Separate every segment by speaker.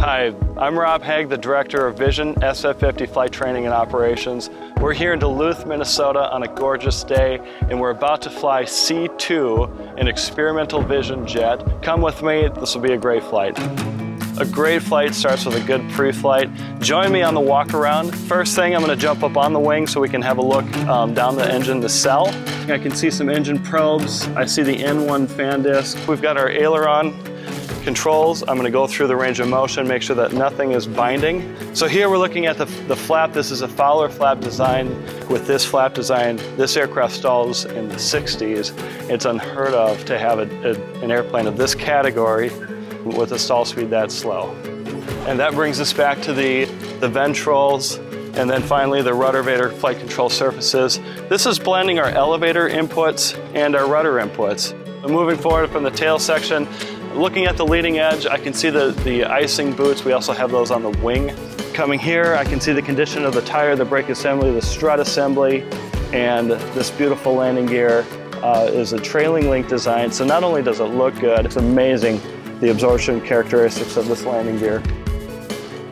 Speaker 1: Hi, I'm Rob Haig, the Director of Vision, SF50 Flight Training and Operations. We're here in Duluth, Minnesota on a gorgeous day, and we're about to fly C2, an experimental vision jet. Come with me, this will be a great flight. A great flight starts with a good pre-flight. Join me on the walk around. First thing, I'm going to jump up on the wing so we can have a look down the engine nacelle. I can see some engine probes. I see the N1 fan disc. We've got our aileron controls. I'm going to go through the range of motion, make sure that nothing is binding. So here we're looking at the flap. This is a Fowler flap design. With this flap design, this aircraft stalls in the 60s. It's unheard of to have an airplane of this category with a stall speed that slow. And that brings us back to the ventrals, and then finally the rudder vator flight control surfaces. This is blending our elevator inputs and our rudder inputs. Moving forward from the tail section, looking at the leading edge, I can see the icing boots. We also have those on the wing. Coming here, I can see the condition of the tire, the brake assembly, the strut assembly, and this beautiful landing gear is a trailing link design. So not only does it look good, it's amazing the absorption characteristics of this landing gear.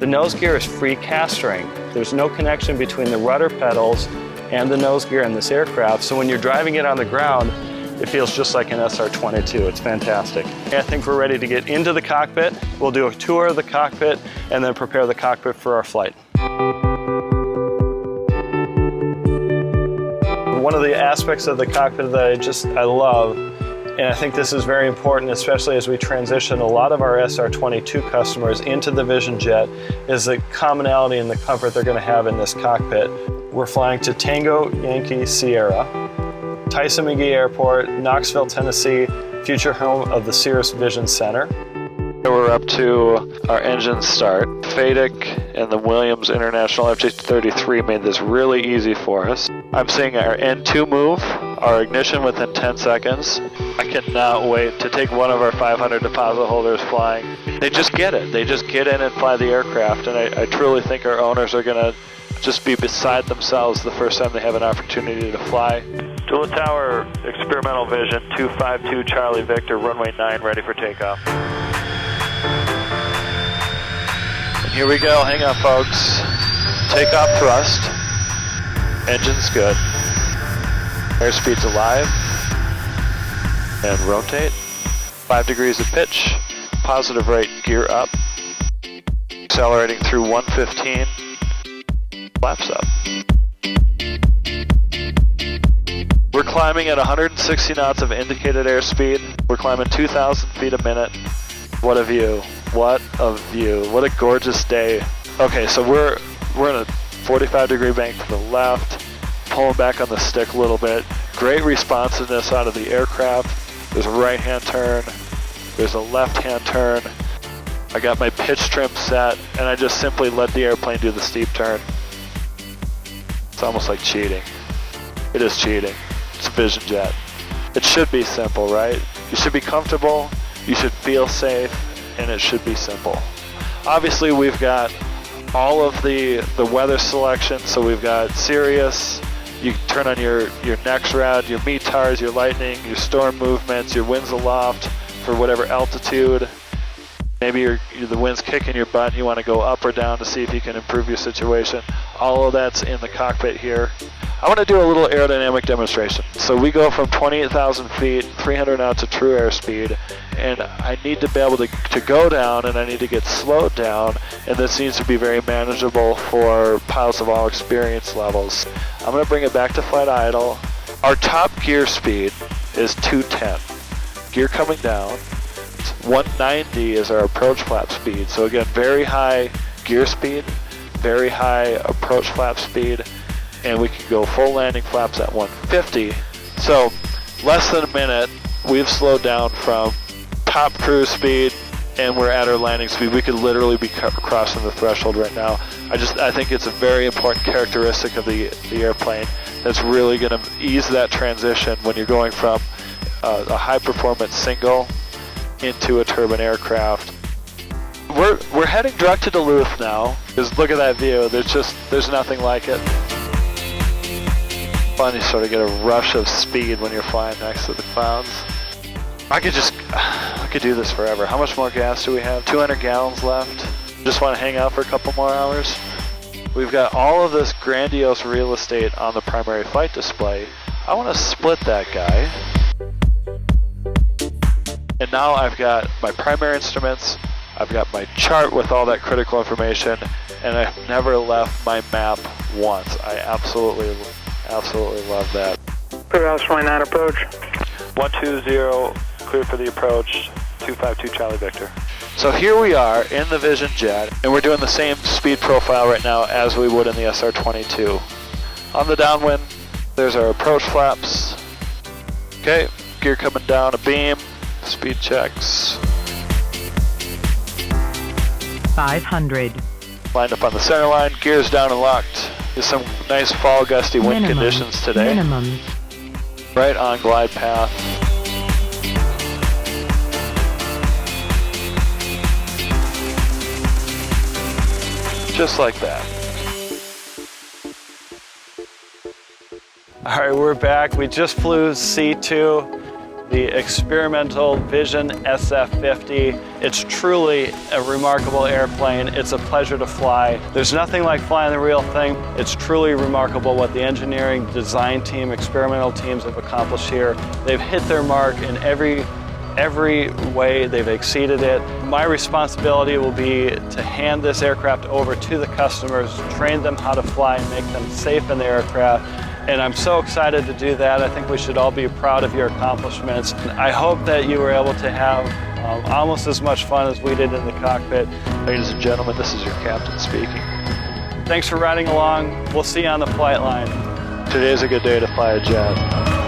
Speaker 1: The nose gear is free castering. There's no connection between the rudder pedals and the nose gear in this aircraft. So when you're driving it on the ground, it feels just like an SR-22. It's fantastic. I think we're ready to get into the cockpit. We'll do a tour of the cockpit and then prepare the cockpit for our flight. One of the aspects of the cockpit that I love, and I think this is very important, especially as we transition a lot of our SR-22 customers into the Vision Jet, is the commonality and the comfort they're going to have in this cockpit. We're flying to Tango Yankee Sierra, Tyson McGee Airport, Knoxville, Tennessee, future home of the Cirrus Vision Center. We're up to our engine start. FADIC and the Williams International FJ33 made this really easy for us. I'm seeing our N2 move, our ignition within 10 seconds. I cannot wait to take one of our 500 deposit holders flying. They just get it. They just get in and fly the aircraft, and I truly think our owners are going to just be beside themselves the first time they have an opportunity to fly. Duluth Tower, experimental vision, 252 Charlie Victor, runway 9, ready for takeoff. And here we go, hang on folks. Takeoff thrust, engine's good. Airspeed's alive, and rotate. 5 degrees of pitch, positive rate, gear up. Accelerating through 115, flaps up. We're climbing at 160 knots of indicated airspeed. We're climbing 2,000 feet a minute. What a view. What a view. What a gorgeous day. Okay, so we're in a 45-degree bank to the left, pulling back on the stick a little bit. Great responsiveness out of the aircraft. There's a right-hand turn. There's a left-hand turn. I got my pitch trim set, and I just simply let the airplane do the steep turn. It's almost like cheating. It is cheating. It's a Vision Jet. It should be simple, right? You should be comfortable, you should feel safe, and it should be simple. Obviously, we've got all of the weather selection, so we've got Sirius, you turn on your next route, your METARs, your lightning, your storm movements, your winds aloft for whatever altitude. Maybe the wind's kicking your butt and you want to go up or down to see if you can improve your situation. All of that's in the cockpit here. I want to do a little aerodynamic demonstration. So we go from 28,000 feet, 300 knots of true airspeed, and I need to be able to go down, and I need to get slowed down, and this needs to be very manageable for pilots of all experience levels. I'm going to bring it back to flight idle. Our top gear speed is 210. Gear coming down. 190 is our approach flap speed. So again, very high gear speed, very high approach flap speed, and we can go full landing flaps at 150. So less than a minute, we've slowed down from top cruise speed, and we're at our landing speed. We could literally be crossing the threshold right now. I think it's a very important characteristic of the airplane that's really going to ease that transition when you're going from a high performance single into a turbine aircraft. We're heading direct to Duluth now. Just look at that view. There's nothing like it. Fun, you sort of get a rush of speed when you're flying next to the clouds. I could do this forever. How much more gas do we have? 200 gallons left. Just want to hang out for a couple more hours? We've got all of this grandiose real estate on the primary flight display. I want to split that guy. And now I've got my primary instruments, I've got my chart with all that critical information, and I've never left my map once. I absolutely love that.
Speaker 2: Clear House 29 approach.
Speaker 1: 120, clear for the approach, 252 Charlie Victor. So here we are in the Vision Jet, and we're doing the same speed profile right now as we would in the SR-22. On the downwind, there's our approach flaps. Okay, gear coming down, a beam, speed checks.
Speaker 3: 500.
Speaker 1: Lined up on the center line, gears down and locked. There's some nice fall gusty wind conditions today.
Speaker 3: Minimum.
Speaker 1: Right on glide path. Just like that.
Speaker 4: All right, we're back. We just flew C2, the experimental Vision SF50. It's truly a remarkable airplane. It's a pleasure to fly. There's nothing like flying the real thing. It's truly remarkable what the engineering, design team, experimental teams have accomplished here. They've hit their mark in every way. They've exceeded it. My responsibility will be to hand this aircraft over to the customers, train them how to fly and make them safe in the aircraft. And I'm so excited to do that. I think we should all be proud of your accomplishments. I hope that you were able to have almost as much fun as we did in the cockpit.
Speaker 1: Ladies and gentlemen, this is your captain speaking.
Speaker 4: Thanks for riding along. We'll see you on the flight line.
Speaker 1: Today's a good day to fly a jet.